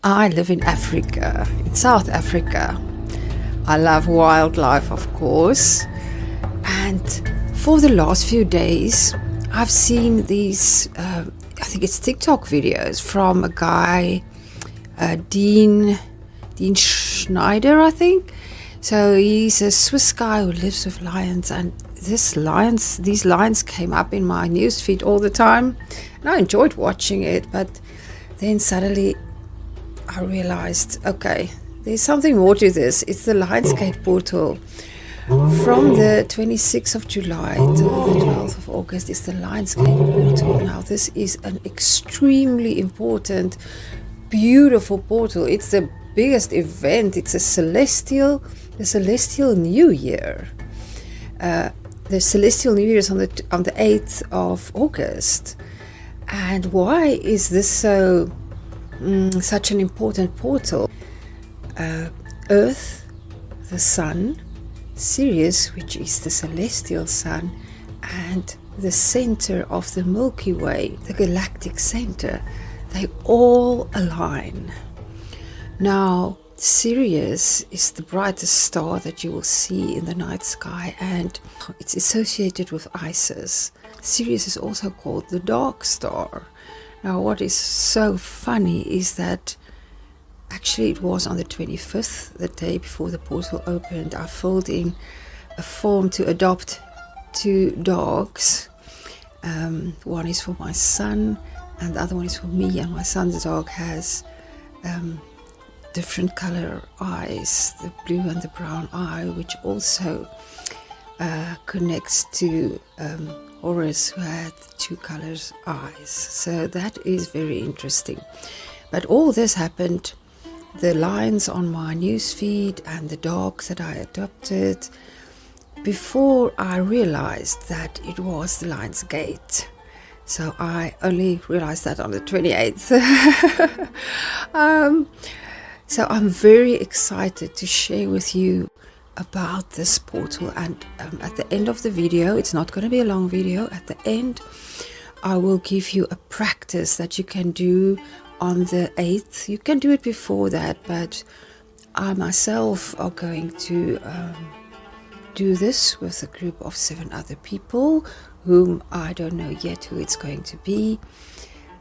I live in Africa, in South Africa. I love wildlife, of course. And for the last few days, I've seen these, I think it's TikTok videos from a guy, Dean Schneider, I think. So he's a Swiss guy who lives with lions, and these lions came up in my newsfeed all the time, and I enjoyed watching it. But then suddenly I realized, okay, there's something more to this. It's the Lionsgate portal. From the 26th of July till the 12th of August is the Lionsgate portal. Now, this is an extremely important, beautiful portal. It's the biggest event. It's the celestial New Year. The celestial New Year is on the 8th of August. And why is this such an important portal? Earth, the Sun, Sirius, which is the celestial sun, and the center of the Milky Way, the galactic center, they all align. Now, Sirius is the brightest star that you will see in the night sky, and it's associated with Isis. Sirius is also called the dark star. Now, what is so funny is that actually it was on the 25th, the day before the portal opened, I filled in a form to adopt 2 dogs. One is for my son and the other one is for me, and my son's dog has different color eyes, the blue and the brown eye, which also connects to Horus, who had 2 colors eyes. So that is very interesting. But all this happened, the lions on my newsfeed and the dogs that I adopted, before I realized that it was the Lionsgate. So I only realized that on the 28th. So I'm very excited to share with you about this portal, and at the end of the video, it's not going to be a long video, at the end I will give you a practice that you can do on the 8th. You can do it before that, but I myself are going to do this with a group of 7 other people whom I don't know yet who it's going to be,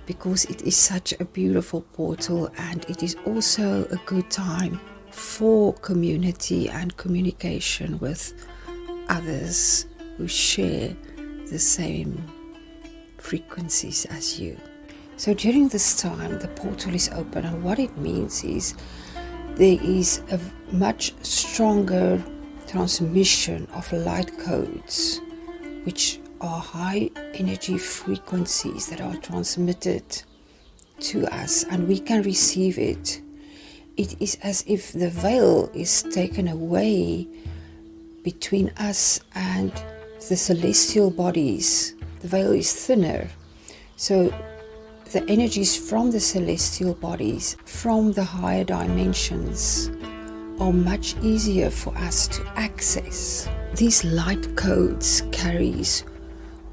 because it is such a beautiful portal, and it is also a good time for community and communication with others who share the same frequencies as you. So during this time the portal is open, and what it means is there is a much stronger transmission of light codes, which are high energy frequencies that are transmitted to us, and we can receive it. It is as if the veil is taken away between us and the celestial bodies. The veil is thinner, so the energies from the celestial bodies, from the higher dimensions, are much easier for us to access. These light codes carries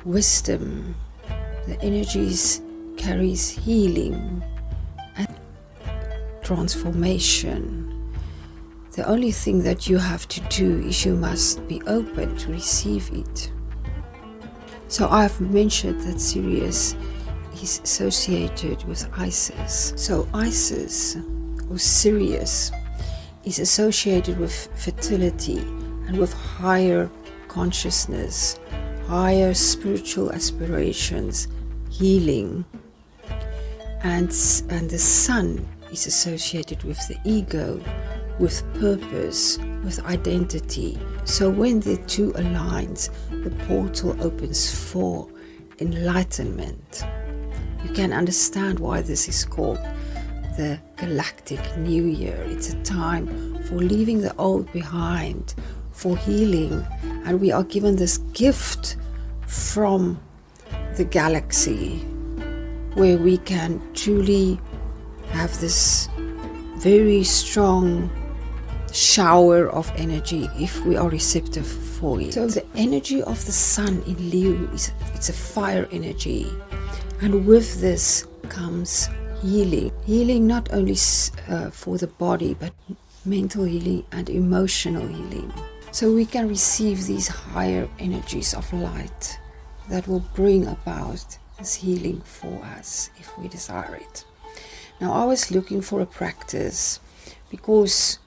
wisdom. The energies carries healing and transformation. The only thing that you have to do is you must be open to receive it. So I've mentioned that Sirius is associated with Isis. So Isis, or Sirius, is associated with fertility and with higher consciousness, higher spiritual aspirations, healing. And the sun is associated with the ego, with purpose, with identity. So when the two aligns, the portal opens for enlightenment. You can understand why this is called the Galactic New Year. It's a time for leaving the old behind, for healing, and we are given this gift from the galaxy where we can truly have this very strong shower of energy if we are receptive for it. So the energy of the sun in Leo it's a fire energy, and with this comes healing not only for the body, but mental healing and emotional healing. So we can receive these higher energies of light that will bring about this healing for us if we desire it. Now, I was looking for a practice because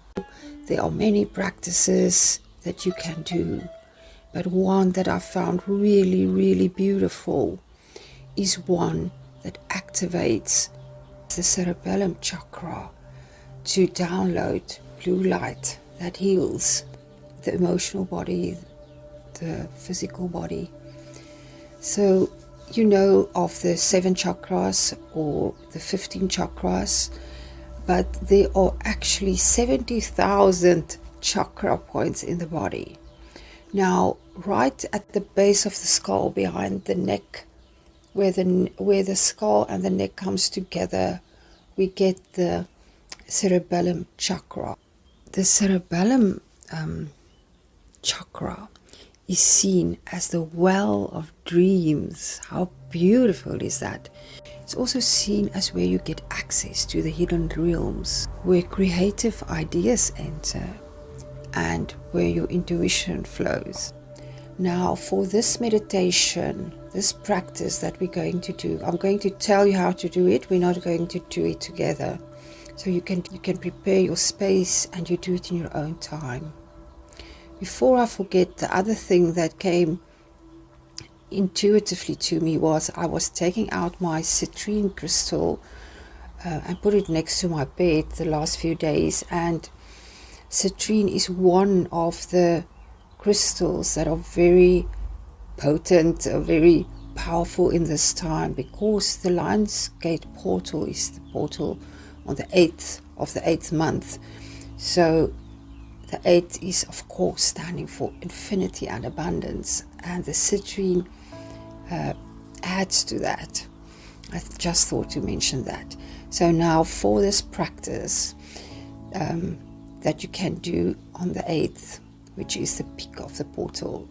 there are many practices that you can do, but one that I found really, really beautiful is one that activates the cerebellum chakra to download blue light that heals the emotional body, the physical body. So you know of the 7 chakras or the 15 chakras, but there are actually 70,000 chakra points in the body. Now, right at the base of the skull, behind the neck, where the skull and the neck comes together, we get the cerebellum chakra. The cerebellum chakra is seen as the well of dreams. How beautiful is that? It's also seen as where you get access to the hidden realms, where creative ideas enter and where your intuition flows. Now, for this meditation, this practice that we're going to do, I'm going to tell you how to do it. We're not going to do it together. So you can prepare your space and you do it in your own time. Before I forget, the other thing that came intuitively to me was I was taking out my citrine crystal and put it next to my bed the last few days, and citrine is one of the crystals that are very potent, very powerful in this time, because the Lionsgate portal is the portal on the 8th of the 8th month. So the 8 is of course standing for infinity and abundance, and the citrine adds to that. I just thought to mention that. So now for this practice that you can do on the 8th, which is the peak of the portal,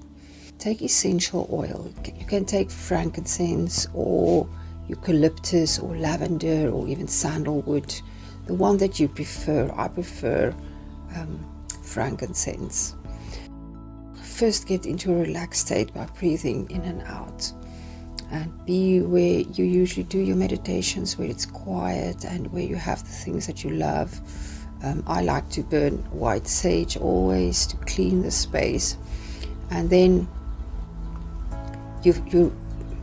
take essential oil. You can take frankincense or eucalyptus or lavender or even sandalwood, the one that you prefer. I prefer frankincense. First, get into a relaxed state by breathing in and out, and be where you usually do your meditations, where it's quiet and where you have the things that you love. I like to burn white sage always to clean the space, and then you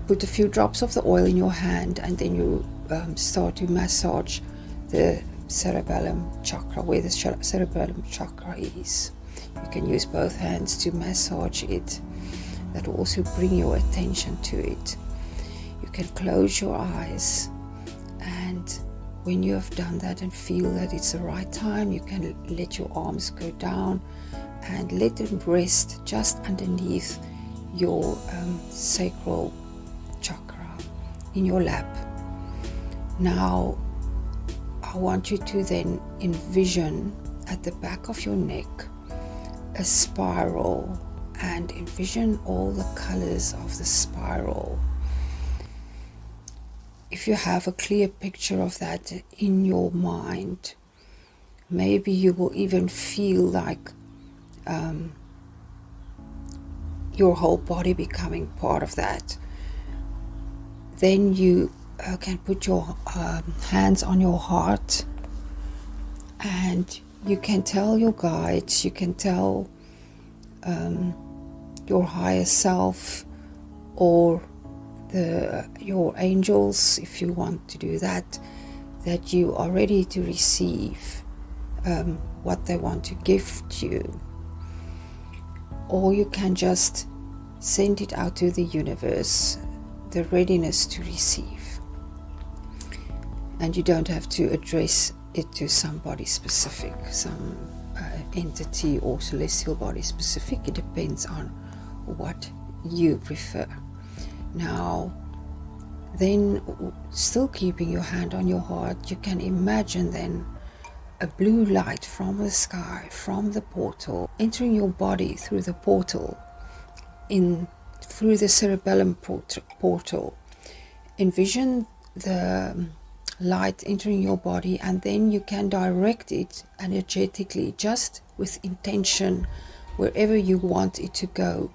put a few drops of the oil in your hand, and then you start to massage the cerebellum chakra, where the cerebellum chakra is. You can use both hands to massage it. That will also bring your attention to it. You can close your eyes, and when you have done that and feel that it's the right time, you can let your arms go down and let them rest just underneath your sacral chakra in your lap. Now I want you to then envision at the back of your neck a spiral, and envision all the colors of the spiral. If you have a clear picture of that in your mind, maybe you will even feel like your whole body becoming part of that. Then you can put your hands on your heart, and you can tell your guides, you can tell your higher self or your angels, if you want to do that, that you are ready to receive what they want to gift you. Or you can just send it out to the universe, the readiness to receive. And you don't have to address it to somebody specific, some entity or celestial body specific. It depends on what you prefer. Now, then, still keeping your hand on your heart, you can imagine then a blue light from the sky, from the portal, entering your body through the portal, through the cerebellum portal. Envision the light entering your body, and then you can direct it energetically, just with intention, wherever you want it to go.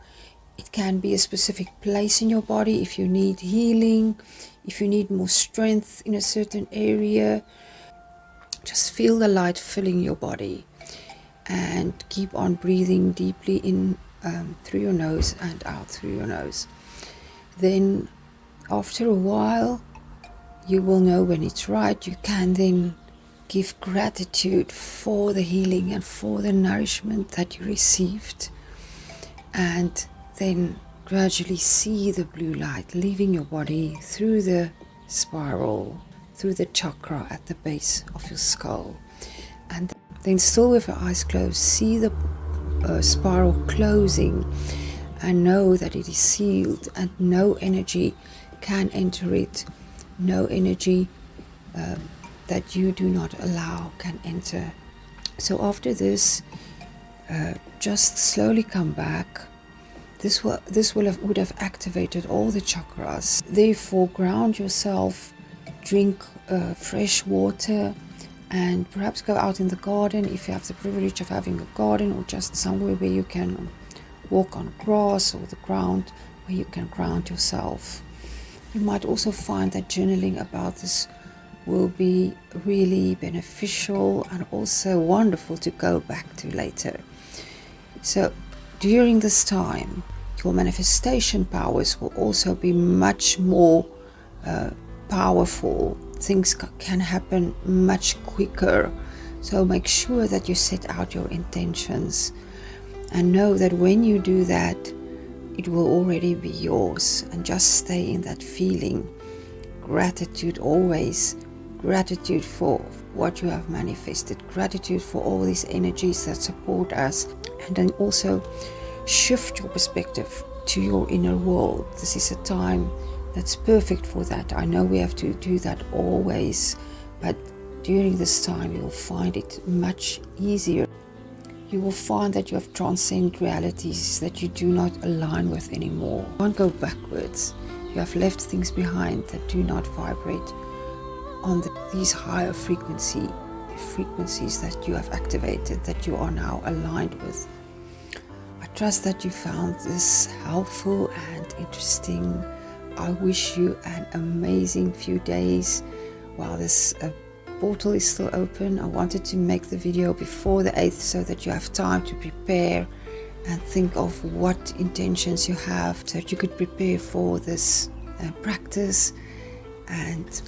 It can be a specific place in your body if you need healing, if you need more strength in a certain area. Just feel the light filling your body and keep on breathing deeply in through your nose and out through your nose. Then after a while, you will know when it's right. You can then give gratitude for the healing and for the nourishment that you received, and then gradually see the blue light leaving your body through the spiral, through the chakra at the base of your skull. And then, still with your eyes closed, see the spiral closing and know that it is sealed and no energy can enter it. No energy that you do not allow can enter. So after this, just slowly come back. This would have activated all the chakras. Therefore, ground yourself, drink fresh water, and perhaps go out in the garden if you have the privilege of having a garden, or just somewhere where you can walk on grass or the ground where you can ground yourself. You might also find that journaling about this will be really beneficial and also wonderful to go back to later. So during this time, your manifestation powers will also be much more powerful. Things can happen much quicker. So make sure that you set out your intentions and know that when you do that, it will already be yours, and just stay in that feeling. Gratitude always. Gratitude for what you have manifested. Gratitude for all these energies that support us. And then also shift your perspective to your inner world. This is a time that's perfect for that. I know we have to do that always, but during this time you will find it much easier. You will find that you have transcended realities that you do not align with anymore. You can't go backwards. You have left things behind that do not vibrate on these higher frequencies that you have activated, that you are now aligned with. I trust that you found this helpful and interesting. I wish you an amazing few days while this portal is still open. I wanted to make the video before the 8th so that you have time to prepare and think of what intentions you have, so that you could prepare for this practice. And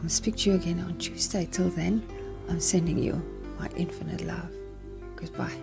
I'll speak to you again on Tuesday. Till then, I'm sending you my infinite love. Goodbye.